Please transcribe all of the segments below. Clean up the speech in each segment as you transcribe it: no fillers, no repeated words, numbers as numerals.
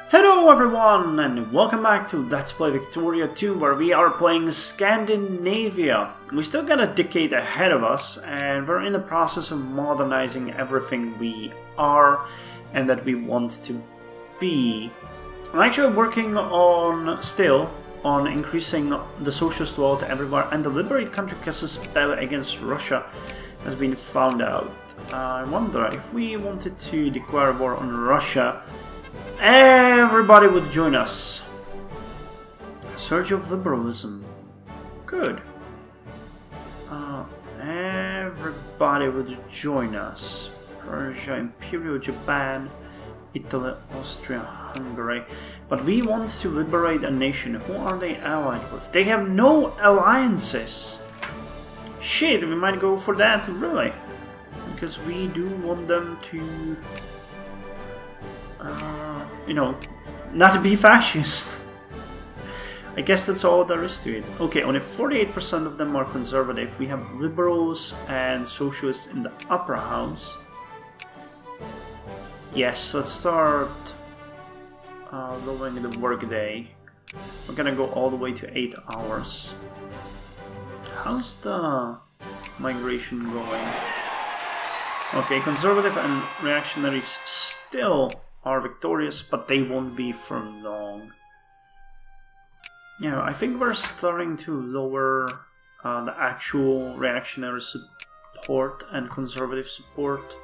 Hello everyone and welcome back to Let's Play Victoria 2, where we are playing Scandinavia. We still got a decade ahead of us and we're in the process of modernizing everything we are and that we want to be. I'm actually working on increasing the socialist wealth everywhere, and the liberate country casus belli against Russia has been found out. I wonder if we wanted to declare war on Russia, everybody would join us. Surge of liberalism. Good. Everybody would join us. Persia, Imperial Japan, Italy, Austria, Hungary. But we want to liberate a nation. Who are they allied with? They have no alliances. Shit, we might go for that, really. Because we do want them to... you know, not be fascist. I guess that's all there is to it. Okay, only 48% of them are conservative. We have liberals and socialists in the upper house. Yes, let's start lowering the workday. We're gonna go all the way to 8 hours. How's the migration going? Okay, conservative and reactionaries still are victorious, but they won't be for long. Yeah, I think we're starting to lower the actual reactionary support and conservative support.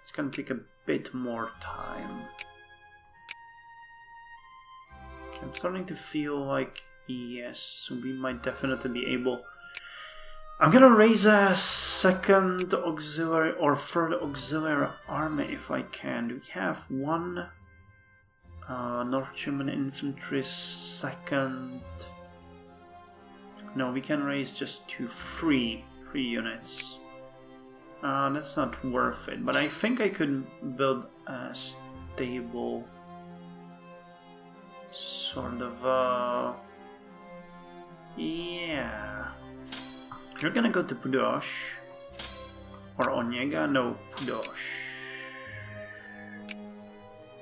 It's gonna take a bit more time. Okay, I'm starting to feel like, yes, we might definitely be able... I'm gonna raise a second auxiliary or third auxiliary army if I can. We have one North German infantry second. No, we can raise just to three units. That's not worth it, but I think I could build a stable sort of yeah. You're gonna go to Pudosh or Onega? No, Pudosh.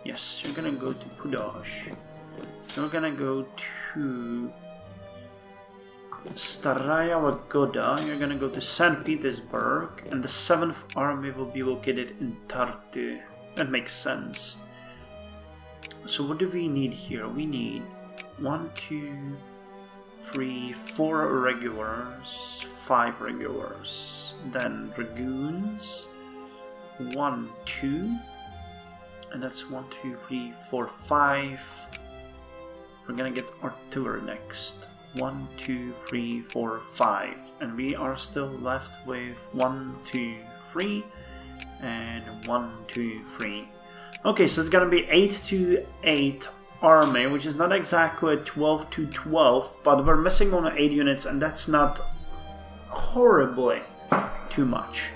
Yes, you're gonna go to Pudosh. You're gonna go to Staraya Lagoda. You're gonna go to St. Petersburg, and the 7th Army will be located in Tartu. That makes sense. So what do we need here? We need 1, 2, 3, 4 regulars, 5 regulars, then dragoons, 1, 2, and that's 1, 2, 3, 4, 5. We're gonna get artillery next. 1, 2, 3, 4, 5, and we are still left with 1, 2, 3, and 1, 2, 3. Okay, so it's gonna be 8 to 8. Army, which is not exactly 12 to 12, but we're missing only 8 units, and that's not horribly too much.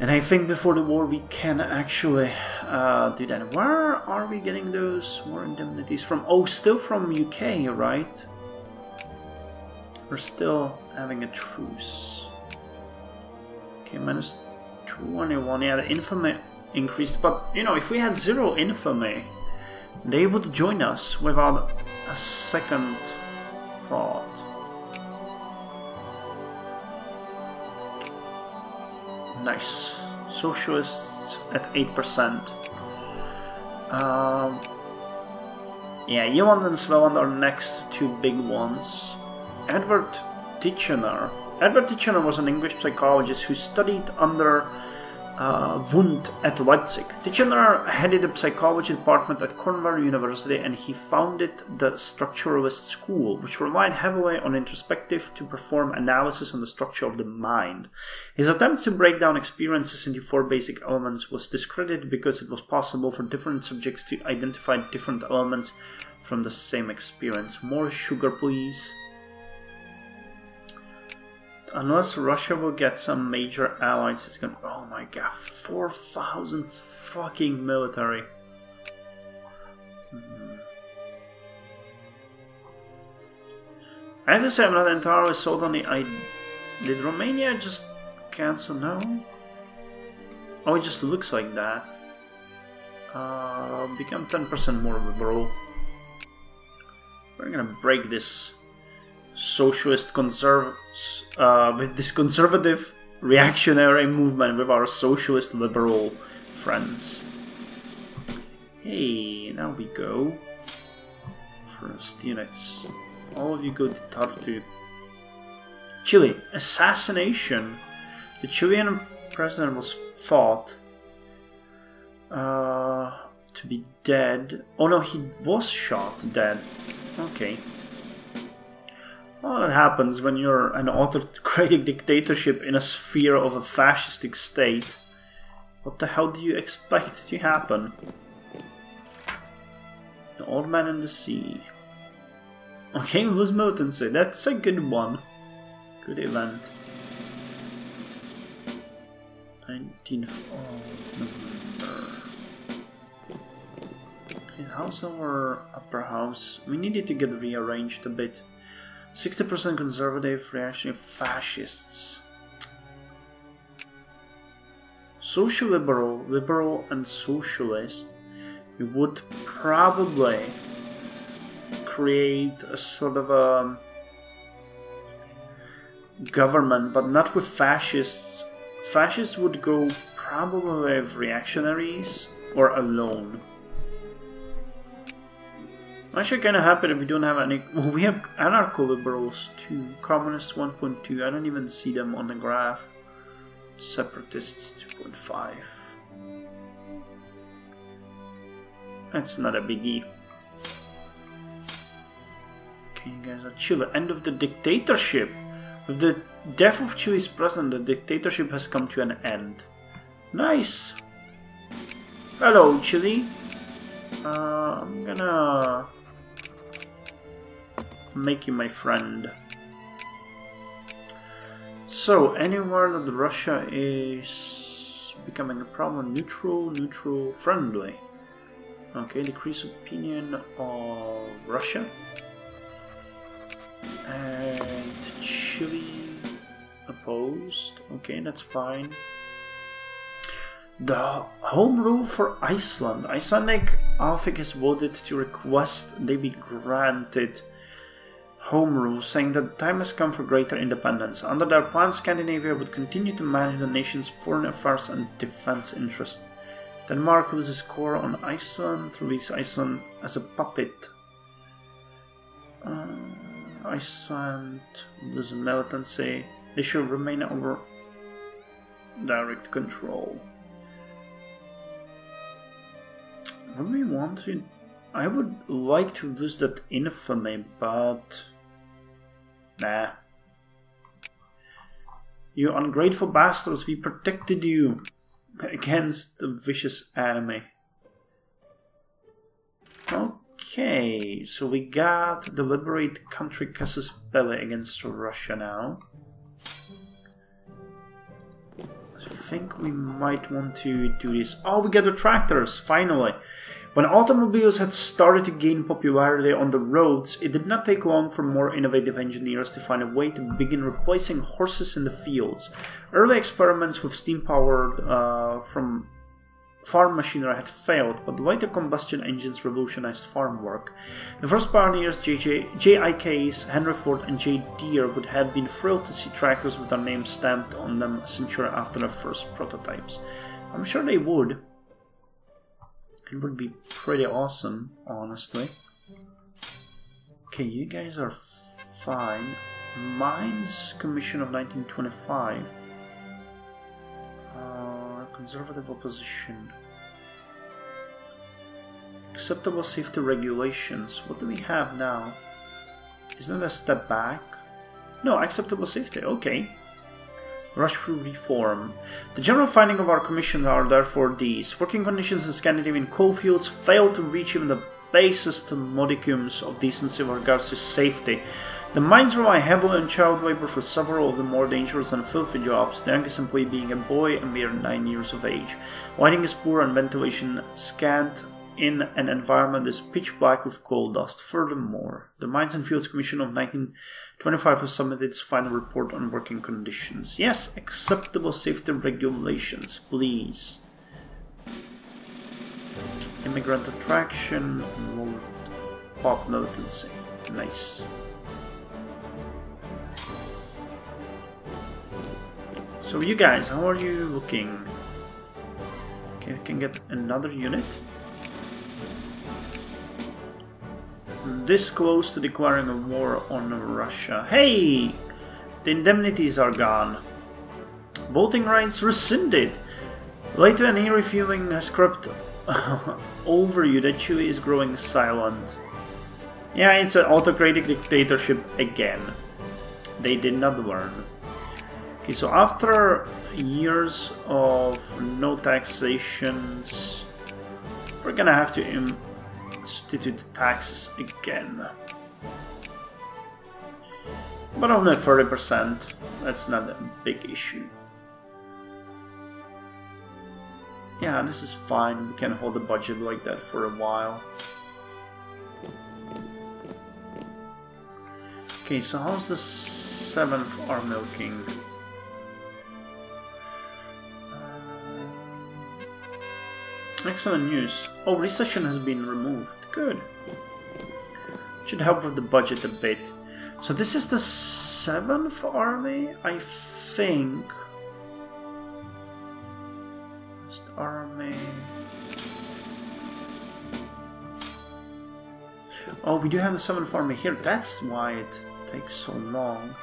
And I think before the war we can actually do that. Where are we getting those war indemnities from? Oh, still from UK, right? We're still having a truce. Okay, minus 21. Yeah, the infamy increased, but you know, if we had 0 infamy, they would join us without a second thought. Nice. Socialists at 8%. Yeah, Yeland and Svealand are next 2 big ones. Edward Titchener. Edward Titchener was an English psychologist who studied under Wundt at Leipzig. Titchener headed the psychology department at Cornell University, and he founded the Structuralist School, which relied heavily on introspective to perform analysis on the structure of the mind. His attempt to break down experiences into 4 basic elements was discredited because it was possible for different subjects to identify different elements from the same experience. More sugar, please. Unless Russia will get some major allies, it's gonna... Oh my god, 4,000 fucking military. I have to say I'm not entirely sold on the idea. Did Romania just cancel? No? Oh, it just looks like that. Become 10% more liberal. We're gonna break this socialist with this conservative reactionary movement with our socialist liberal friends. Hey, now we go. First units. All of you go to Tartu. Chile. Assassination. The Chilean president was thought to be dead. Oh no, he was shot dead. Okay. Well, that happens when you're an autocratic dictatorship in a sphere of a fascistic state. What the hell do you expect to happen? The Old Man in the Sea. Okay, lose Motense. That's a good one. Good event. 19th of November. Okay, how's our upper house? We needed to get rearranged a bit. 60% conservative, reactionary fascists. Social liberal, liberal and socialist. We would probably create a sort of a government, but not with fascists. Fascists would go probably with reactionaries or alone. I'm actually kind of happy that we don't have any. Well, we have anarcho-liberals too. Communists 1.2. I don't even see them on the graph. Separatists 2.5. That's not a biggie. Okay, you guys are Chile. End of the dictatorship. With the death of Chile's president, the dictatorship has come to an end. Nice. Hello, Chile. I'm gonna make you my friend. So, anywhere that Russia is becoming a problem, neutral, friendly. Okay, decrease opinion of Russia. And Chile opposed. Okay, that's fine. The home rule for Iceland. Icelandic Alfik has voted to request they be granted home rule, saying that the time has come for greater independence. Under their plan, Scandinavia would continue to manage the nation's foreign affairs and defense interests. Denmark loses core on Iceland, release Iceland as a puppet. Iceland loses militancy. They should remain under direct control. Would we want to? I would like to lose that infamy, but nah. You ungrateful bastards, we protected you against the vicious enemy. Okay, so we got the liberate country Casus Belli against Russia now. I think we might want to do this. Oh, we got the tractors, finally! When automobiles had started to gain popularity on the roads, it did not take long for more innovative engineers to find a way to begin replacing horses in the fields. Early experiments with steam-powered from farm machinery had failed, but later combustion engines revolutionized farm work. The first pioneers, J.I.K.'s, Henry Ford and J. Deere, would have been thrilled to see tractors with their names stamped on them a century after their first prototypes. I'm sure they would. It would be pretty awesome, honestly. Okay, you guys are fine. Mines Commission of 1925. Conservative opposition. Acceptable safety regulations. What do we have now? Isn't that a step back? No, acceptable safety. Okay. Rush through reform. The general finding of our commission are therefore these. Working conditions in Scandinavian coalfields fail to reach even the basest modicums of decency with regards to safety. The mines rely heavily on child labor for several of the more dangerous and filthy jobs, the youngest employee being a boy a mere 9 years of age. Lighting is poor and ventilation scant in an environment that is pitch black with coal dust. Furthermore, the Mines and Fields Commission of 1925 has submitted its final report on working conditions. Yes, acceptable safety regulations, please. Immigrant attraction, and pop militancy. Nice. So you guys, how are you looking? Okay, we can get another unit. This close to declaring a war on Russia. Hey! The indemnities are gone. Voting rights rescinded. Lithuania refueling has crept over you that Chile is growing silent. Yeah, it's an autocratic dictatorship again. They did not learn. Okay, so after years of no taxations, we're gonna have to institute taxes again. But only 30%. That's not a big issue. Yeah, this is fine. We can hold the budget like that for a while. Okay, so how's the 7th army looking? Excellent news. Oh, recession has been removed. Good. Should help with the budget a bit. So this is the 7th army, I think. First army. Oh, we do have the 7th army here. That's why it takes so long.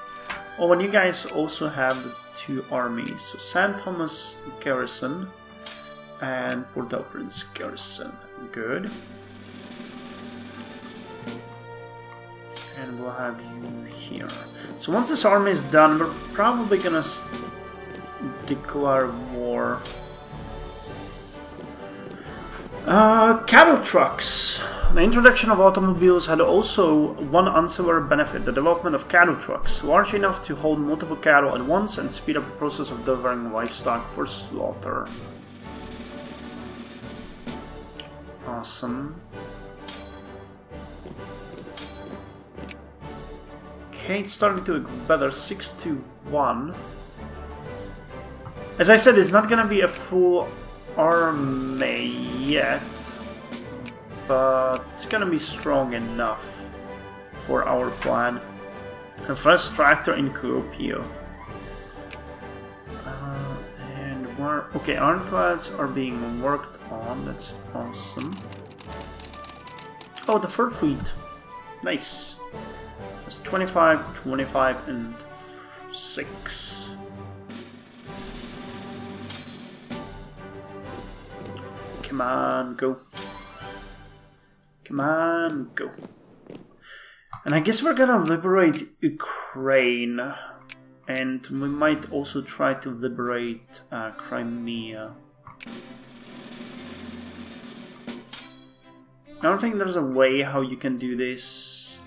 Oh, and you guys also have the 2 armies. So St. Thomas Garrison and Port-au-Prince Garrison. Good. And we'll have you here. So once this army is done, we're probably gonna declare war. Cattle trucks. The introduction of automobiles had also one ancillary benefit, the development of cattle trucks, large enough to hold multiple cattle at once and speed up the process of delivering livestock for slaughter. Awesome. Okay, it's starting to look better. 6-1. As I said, it's not gonna be a full army yet, but it's gonna be strong enough for our plan. And first tractor in Kuopio. And we're okay. Ironclads are being worked on. That's awesome. Oh, the third fleet. Nice. It's 25, 25, and 6. Come on, go. Come on, go. And I guess we're gonna liberate Ukraine. And we might also try to liberate Crimea. I don't think there's a way how you can do this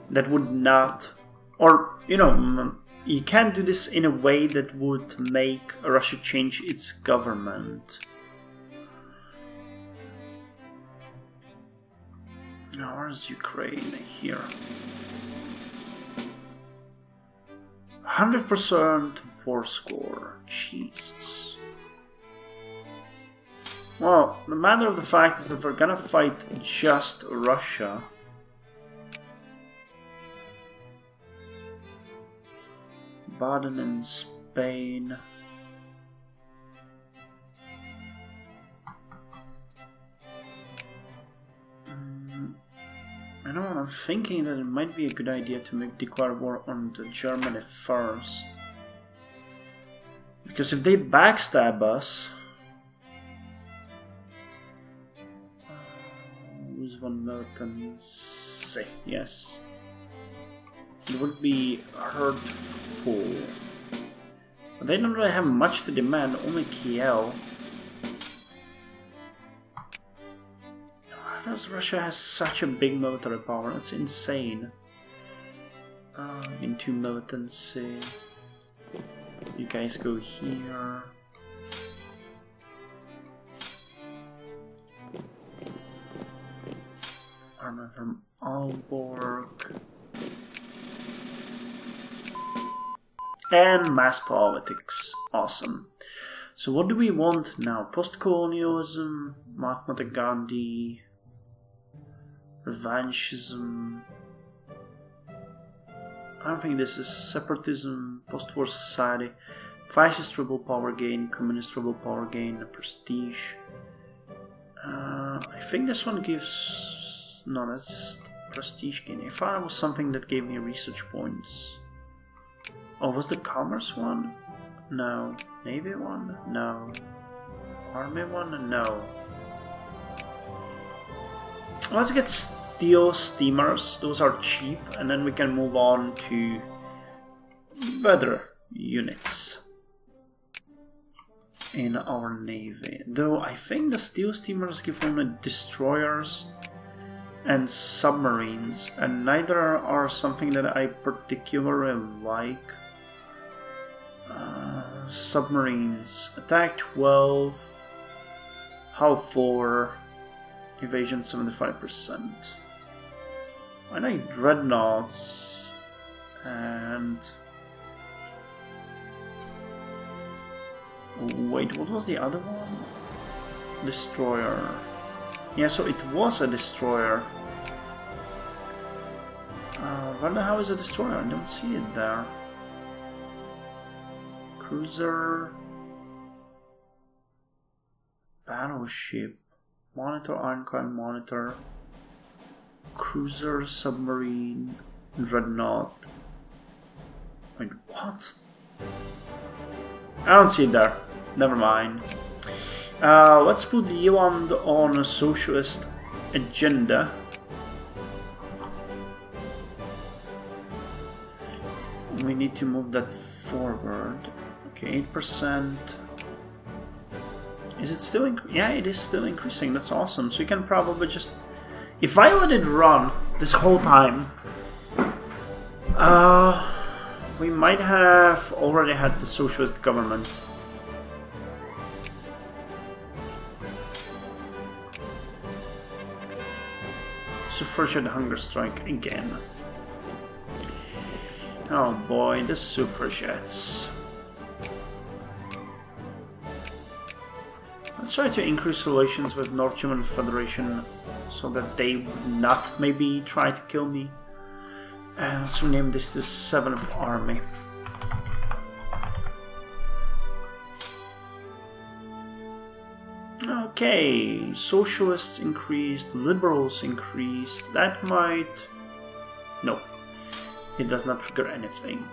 that would not, or you know, you can't do this in a way that would make Russia change its government. Now, where's Ukraine? Here. 100% war score. Jesus. Well, the matter of the fact is that we're gonna fight just Russia. Baden in Spain. I know, I'm thinking that it might be a good idea to declare war on Germany first. Because if they backstab us... lose 1 militancy, yes. It would be hurtful. But they don't really have much to demand, only Kiel. Why does Russia have such a big military power? That's insane. Into militancy. You guys go here. Armor from Aalborg. And mass politics. Awesome. So what do we want now? Post-colonialism, Mahatma Gandhi, revanchism. I don't think this is separatism, post-war society, fascist rebel power gain, communist rebel power gain, prestige. I think this one gives... no, that's just prestige gain. I thought it was something that gave me research points. Oh, was the commerce one? No. Navy one? No. Army one? No. Let's get steel steamers. Those are cheap, and then we can move on to better units in our navy. Though I think the steel steamers give only destroyers and submarines, and neither are something that I particularly like. Submarines. Attack 12, hull 4, evasion 75%. I like dreadnoughts and... wait, what was the other one? Destroyer. Yeah, so it was a destroyer. Where the hell is a destroyer? I don't see it there. Cruiser, battleship, monitor, ironclad monitor, cruiser, submarine, dreadnought. Wait, what? I don't see it there. Never mind. Let's put Yeland on a socialist agenda. We need to move that forward. Okay, 8%. Is it still yeah, it is still increasing. That's awesome. So you can probably just... if I let it run this whole time, we might have already had the socialist government. Suffragette hunger strike again. Oh boy, the suffragettes. Let's try to increase relations with North German Federation so that they would not maybe try to kill me. And let's rename this the 7th Army. Okay, socialists increased, liberals increased. That might... no, it does not trigger anything.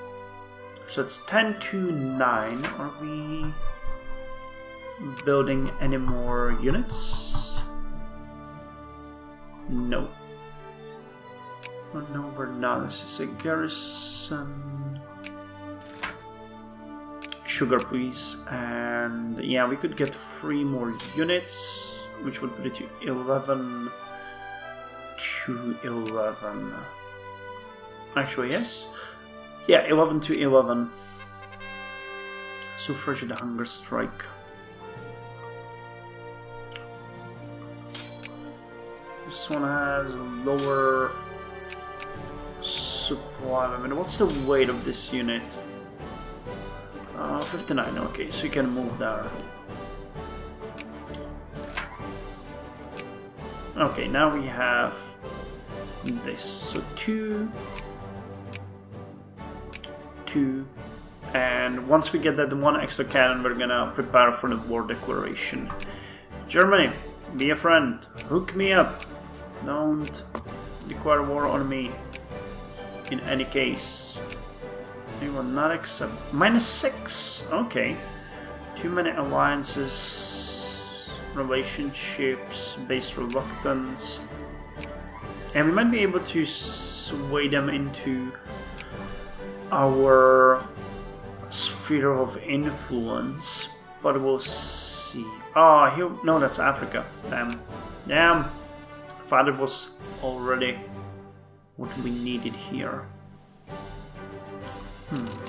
So it's 10 to 9. Are we building any more units? No. Oh, no, we're not. This is a garrison. Sugar, please. And yeah, we could get 3 more units, which would put it to 11 to 11. Actually, yes. Yeah, 11 to 11. Suffragette hunger strike. This one has lower supply. I mean, what's the weight of this unit? 59. Okay, so you can move there. Okay, now we have this. So 2, 2, and once we get that 1 extra cannon, we're gonna prepare for the war declaration. Germany, be a friend. Hook me up. Don't declare war on me. In any case. They will not accept. -6. Okay. Too many alliances, relationships, base reluctance. And we might be able to sway them into our sphere of influence. But we'll see. Oh, here. No, that's Africa. Damn. Damn. I thought it was already what we needed here.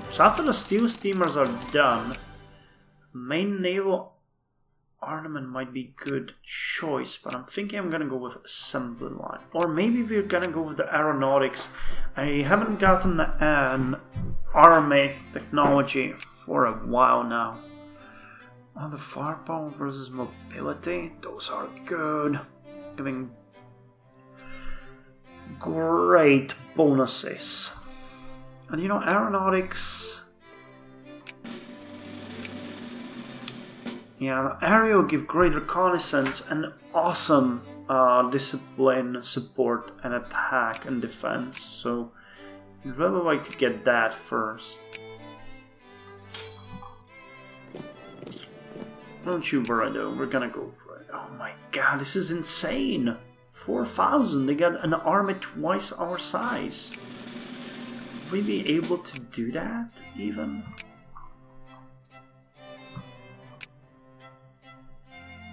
So after the steel steamers are done, main naval armament might be a good choice, but I'm thinking I'm gonna go with assembly line. Or maybe we're gonna go with the aeronautics. I haven't gotten an army technology for a while now. Oh, the firepower versus mobility, those are good. Giving great bonuses. And you know, aeronautics... Yeah, aerial give great reconnaissance and awesome discipline, support, and attack and defense. So, I'd really like to get that first. Don't you worry though, we're gonna go for it. Oh my god, this is insane! 4,000, they got an army twice our size. Will we be able to do that, even?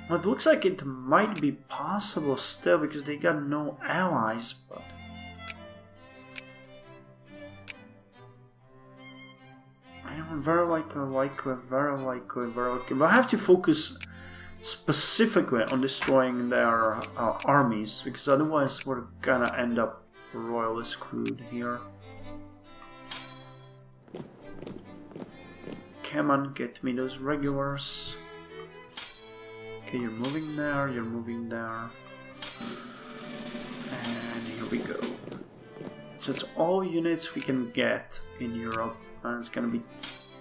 Well, it looks like it might be possible still, because they got no allies, but... Very likely. We'll have to focus specifically on destroying their armies, because otherwise we're gonna end up royally screwed here. Come on, get me those regulars. Okay, you're moving there, you're moving there. And here we go. So it's all units we can get in Europe, and it's gonna be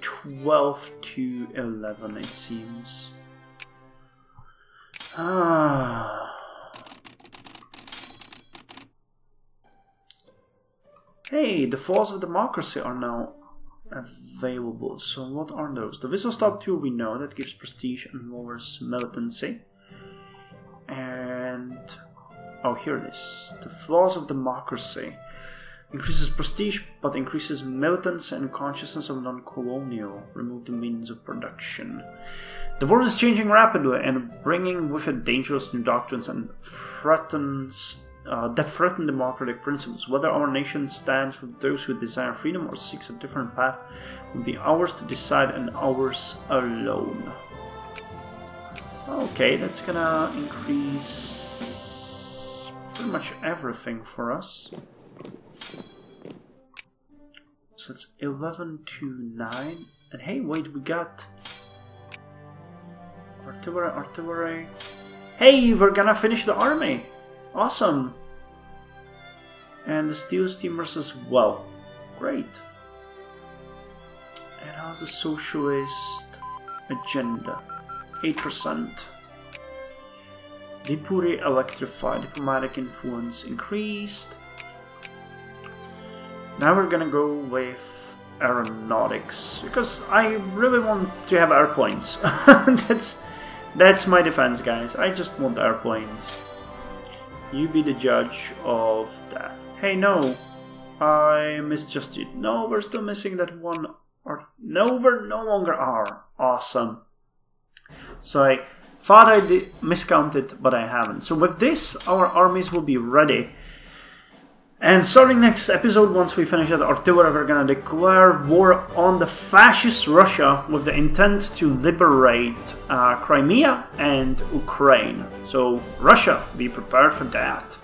12 to 11, it seems. Hey, the flaws of democracy are now available. So what are those? The whistle stop tool we know, that gives prestige and lowers militancy. And... oh, here it is. The flaws of democracy. Increases prestige, but increases militance and consciousness of non-colonial. Remove the means of production. The world is changing rapidly and bringing with it dangerous new doctrines and that threaten democratic principles. Whether our nation stands with those who desire freedom or seeks a different path will be ours to decide and ours alone. Okay, that's gonna increase pretty much everything for us. So it's 11 to 9. And hey, wait, we got artillery. Hey, we're gonna finish the army. Awesome. And the steel steamers as well. Great. And how's the socialist agenda? 8%. Vipuri electrified. Diplomatic influence increased. Now we're gonna go with aeronautics, because I really want to have airplanes. That's my defense, guys. I just want airplanes. You be the judge of that. Hey, no, I misjudged it. No, we're still missing that one. Or no, we no longer are. Awesome. So I thought I miscounted, but I haven't. So with this, our armies will be ready. And starting next episode, once we finish that artillery, we're gonna declare war on the fascist Russia with the intent to liberate Crimea and Ukraine. So Russia, be prepared for that.